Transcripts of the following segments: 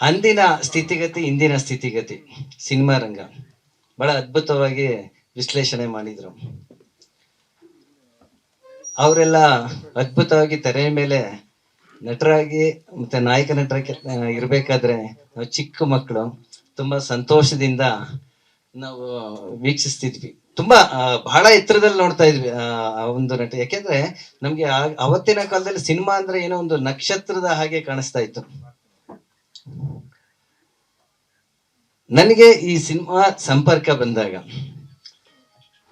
ಅಂದಿನ ಸ್ಥಿತಿಗತಿ ಇಂದಿನ ಸ್ಥಿತಿಗತಿ ಸಿನಿಮಾ ರಂಗ ಬಹಳ ಅದ್ಭುತವಾಗಿ ವಿಶ್ಲೇಷಣೆ ಮಾಡಿದ್ರು. ಅವರೆಲ್ಲ ಅದ್ಭುತವಾಗಿ ತೆರೆ ಮೇಲೆ ನಟರಾಗಿ ಮತ್ತೆ ನಾಯಕ ನಟರಾಗಿ ಇರ್ಬೇಕಾದ್ರೆ ನಾವು ಚಿಕ್ಕ ಮಕ್ಕಳು ತುಂಬಾ ಸಂತೋಷದಿಂದ ನಾವು ವೀಕ್ಷಿಸ್ತಿದ್ವಿ. ತುಂಬಾ ಬಹಳ ಎತ್ತರದಲ್ಲಿ ನೋಡ್ತಾ ಇದ್ವಿ ಆ ಒಂದು ನಟ. ಯಾಕೆಂದ್ರೆ ನಮ್ಗೆ ಅವತ್ತಿನ ಕಾಲದಲ್ಲಿ ಸಿನಿಮಾ ಅಂದ್ರೆ ಏನೋ ಒಂದು ನಕ್ಷತ್ರದ ಹಾಗೆ ಕಾಣಿಸ್ತಾ ಇತ್ತು. ನನಗೆ ಈ ಸಿನಿಮಾ ಸಂಪರ್ಕ ಬಂದಾಗ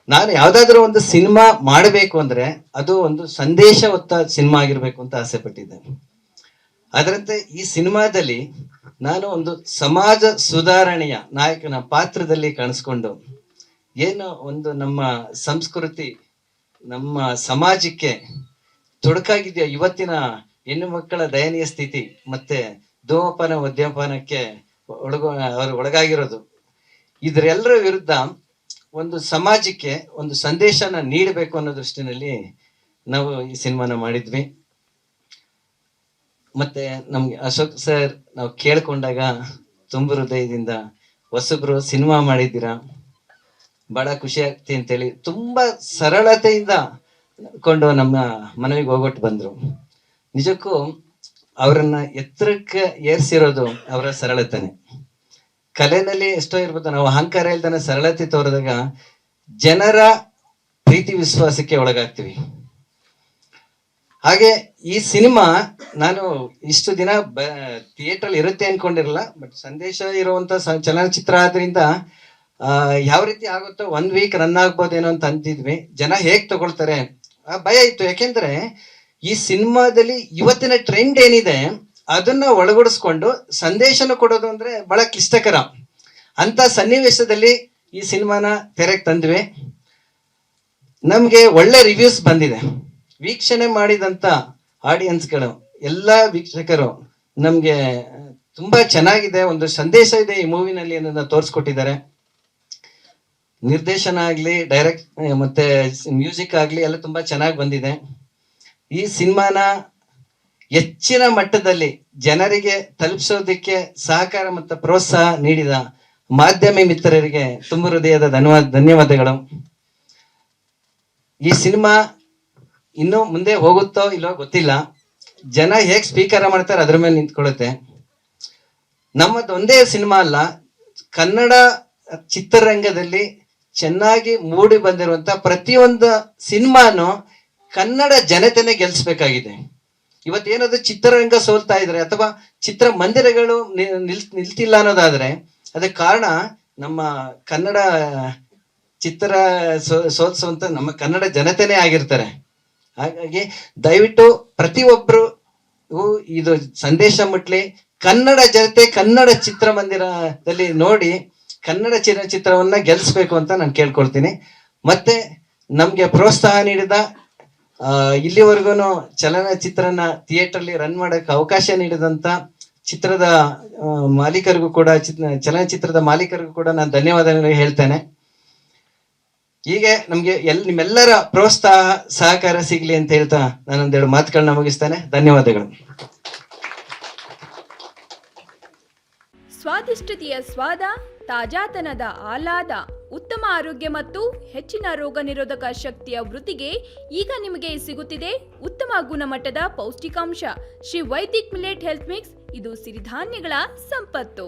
ನಾನು ಯಾವ್ದಾದ್ರು ಒಂದು ಸಿನಿಮಾ ಮಾಡಬೇಕು ಅಂದ್ರೆ ಅದು ಒಂದು ಸಂದೇಶ ಹೊತ್ತ ಸಿನಿಮಾ ಆಗಿರ್ಬೇಕು ಅಂತ ಆಸೆ ಪಟ್ಟಿದ್ದೆ. ಅದರಂತೆ ಈ ಸಿನಿಮಾದಲ್ಲಿ ನಾನು ಒಂದು ಸಮಾಜ ಸುಧಾರಣೆಯ ನಾಯಕನ ಪಾತ್ರದಲ್ಲಿ ಕಾಣಿಸ್ಕೊಂಡು ಏನು ಒಂದು ನಮ್ಮ ಸಂಸ್ಕೃತಿ ನಮ್ಮ ಸಮಾಜಕ್ಕೆ ತೊಡಕಾಗಿದೆಯೋ, ಇವತ್ತಿನ ಹೆಣ್ಣು ಮಕ್ಕಳ ದಯನೀಯ ಸ್ಥಿತಿ ಮತ್ತೆ ಧೂಮಪಾನ ಮದ್ಯಪಾನಕ್ಕೆ ಅವರು ಒಳಗಾಗಿರೋದು, ಇದರೆಲ್ಲರ ವಿರುದ್ಧ ಒಂದು ಸಮಾಜಕ್ಕೆ ಒಂದು ಸಂದೇಶನ ನೀಡಬೇಕು ಅನ್ನೋ ದೃಷ್ಟಿನಲ್ಲಿ ನಾವು ಈ ಸಿನಿಮಾನ ಮಾಡಿದ್ವಿ. ಮತ್ತೆ ನಮ್ಗೆ ಅಶೋಕ್ ಸರ್ ನಾವು ಕೇಳ್ಕೊಂಡಾಗ ತುಂಬ ಹೃದಯದಿಂದ ಹೊಸಬ್ರು ಸಿನಿಮಾ ಮಾಡಿದ್ದೀರಾ, ಬಹಳ ಖುಷಿ ಆಗ್ತಿ ಅಂತೇಳಿ ತುಂಬಾ ಸರಳತೆಯಿಂದ ಕೊಂಡು ನಮ್ಮ ಮನವಿಗೆ ಹೋಗೊಟ್ಟು ಬಂದ್ರು. ನಿಜಕ್ಕೂ ಅವರನ್ನ ಎತ್ತರಕ್ಕೆ ಏರ್ಸಿರೋದು ಅವರ ಸರಳತೆನೆ. ಕಲೆನಲ್ಲಿ ಎಷ್ಟೋ ಇರ್ಬೋದು, ನಾವು ಅಹಂಕಾರ ಇಲ್ದಾನೆ ಸರಳತೆ ತೋರಿದಾಗ ಜನರ ಪ್ರೀತಿ ವಿಶ್ವಾಸಕ್ಕೆ ಒಳಗಾಗ್ತೀವಿ. ಹಾಗೆ ಈ ಸಿನಿಮಾ ನಾನು ಇಷ್ಟು ದಿನ ಥಿಯೇಟರ್ ಇರುತ್ತೆ ಅನ್ಕೊಂಡಿರಲ್ಲ, ಬಟ್ ಸಂದೇಶ ಇರುವಂತ ಚಲನಚಿತ್ರ ಆದ್ರಿಂದ ಯಾವ ರೀತಿ ಆಗುತ್ತೋ 1 ವೀಕ್ ರನ್ ಆಗ್ಬೋದೇನೋ ಅಂತ ಅಂತಿದ್ವಿ. ಜನ ಹೇಗ್ ತಗೊಳ್ತಾರೆ ಭಯ ಇತ್ತು. ಯಾಕೆಂದ್ರೆ ಈ ಸಿನಿಮಾದಲ್ಲಿ ಇವತ್ತಿನ ಟ್ರೆಂಡ್ ಏನಿದೆ ಅದನ್ನ ಒಳಗೂಡಿಸ್ಕೊಂಡು ಸಂದೇಶನ ಕೊಡೋದು ಅಂದ್ರೆ ಬಹಳ ಕ್ಲಿಷ್ಟಕರ. ಅಂತ ಸನ್ನಿವೇಶದಲ್ಲಿ ಈ ಸಿನಿಮಾನ ತೆರೆಗೆ ತಂದ್ವಿ. ನಮ್ಗೆ ಒಳ್ಳೆ ರಿವ್ಯೂಸ್ ಬಂದಿದೆ. ವೀಕ್ಷಣೆ ಮಾಡಿದಂತ ಆಡಿಯನ್ಸ್ಗಳು ಎಲ್ಲಾ ವೀಕ್ಷಕರು ನಮ್ಗೆ ತುಂಬಾ ಚೆನ್ನಾಗಿದೆ, ಒಂದು ಸಂದೇಶ ಇದೆ ಈ ಮೂವಿನಲ್ಲಿ ಅನ್ನೋದನ್ನ ತೋರಿಸ್ಕೊಟ್ಟಿದ್ದಾರೆ. ನಿರ್ದೇಶನ ಆಗ್ಲಿ, ಡೈರೆಕ್ಟ್ ಮತ್ತೆ ಮ್ಯೂಸಿಕ್ ಆಗ್ಲಿ ಎಲ್ಲ ತುಂಬಾ ಚೆನ್ನಾಗಿ ಬಂದಿದೆ. ಈ ಸಿನಿಮಾನ ಹೆಚ್ಚಿನ ಮಟ್ಟದಲ್ಲಿ ಜನರಿಗೆ ತಲುಪಿಸೋದಕ್ಕೆ ಸಹಕಾರ ಮತ್ತು ಪ್ರೋತ್ಸಾಹ ನೀಡಿದ ಮಾಧ್ಯಮ ಮಿತ್ರರಿಗೆ ತುಂಬ ಹೃದಯದ ಧನ್ಯವಾದಗಳು. ಈ ಸಿನಿಮಾ ಇನ್ನೂ ಮುಂದೆ ಹೋಗುತ್ತೋ ಇಲ್ಲೋ ಗೊತ್ತಿಲ್ಲ, ಜನ ಹೇಗ್ ಸ್ವೀಕಾರ ಮಾಡ್ತಾರೆ ಅದ್ರ ಮೇಲೆ ನಿಂತ್ಕೊಳ್ಳುತ್ತೆ. ನಮ್ಮದೊಂದೇ ಸಿನಿಮಾ ಅಲ್ಲ, ಕನ್ನಡ ಚಿತ್ರರಂಗದಲ್ಲಿ ಚೆನ್ನಾಗಿ ಮೂಡಿ ಬಂದಿರುವಂತ ಪ್ರತಿಯೊಂದು ಸಿನಿಮಾನು ಕನ್ನಡ ಜನತೆನೆ ಗೆಲ್ಸ್ಬೇಕಾಗಿದೆ. ಇವತ್ತೇನಾದ್ರು ಚಿತ್ರರಂಗ ಸೋಲ್ತಾ ಇದ್ರೆ ಅಥವಾ ಚಿತ್ರಮಂದಿರಗಳು ನಿಲ್ತಿಲ್ಲ ಅನ್ನೋದಾದ್ರೆ ಅದಕ್ಕೆ ಕಾರಣ ನಮ್ಮ ಕನ್ನಡ ಚಿತ್ರ ಸೋಲ್ಸುವಂತ ನಮ್ಮ ಕನ್ನಡ ಜನತೆನೇ ಆಗಿರ್ತಾರೆ. ಹಾಗಾಗಿ ದಯವಿಟ್ಟು ಪ್ರತಿಯೊಬ್ರು ಇದು ಸಂದೇಶ ಮುಟ್ಲಿ, ಕನ್ನಡ ಜನತೆ ಕನ್ನಡ ಚಿತ್ರಮಂದಿರದಲ್ಲಿ ನೋಡಿ ಕನ್ನಡ ಚಲನಚಿತ್ರವನ್ನ ಗೆಲ್ಸ್ಬೇಕು ಅಂತ ನಾನು ಕೇಳ್ಕೊಳ್ತೀನಿ. ಮತ್ತೆ ನಮ್ಗೆ ಪ್ರೋತ್ಸಾಹ ನೀಡಿದ ಇಲ್ಲಿವರೆಗೂ ಚಲನಚಿತ್ರನ ಥಿಯೇಟರ್ಲಿ ರನ್ ಮಾಡಕ್ಕೆ ಅವಕಾಶ ನೀಡಿದಂತ ಚಿತ್ರದ ಮಾಲೀಕರಿಗೂ ಕೂಡ ಚಲನಚಿತ್ರದ ಮಾಲೀಕರಿಗೂ ಕೂಡ ನಾನು ಧನ್ಯವಾದಗಳು ಹೇಳ್ತೇನೆ. ಹೀಗೆ ನಮ್ಗೆ ನಿಮ್ಮೆಲ್ಲರ ಪ್ರೋತ್ಸಾಹ ಸಹಕಾರ ಸಿಗ್ಲಿ ಅಂತ ಹೇಳ್ತಾ ನಾನೊಂದೆರಡು ಮಾತುಗಳನ್ನ ಮುಗಿಸ್ತೇನೆ. ಧನ್ಯವಾದಗಳು. ಸ್ವಾದಿಷ್ಟತೆಯ ಸ್ವಾದ, ತಾಜಾತನದ ಆಹ್ಲಾದ, ಉತ್ತಮ ಆರೋಗ್ಯ ಮತ್ತು ಹೆಚ್ಚಿನ ರೋಗ ನಿರೋಧಕ ಶಕ್ತಿಯ ವೃದ್ಧಿಗೆ ಈಗ ನಿಮಗೆ ಸಿಗುತ್ತಿದೆ ಉತ್ತಮ ಗುಣಮಟ್ಟದ ಪೌಷ್ಟಿಕಾಂಶ Shri Vaidik millet health mix. ಇದು ಸಿರಿಧಾನ್ಯಗಳ ಸಂಪತ್ತು.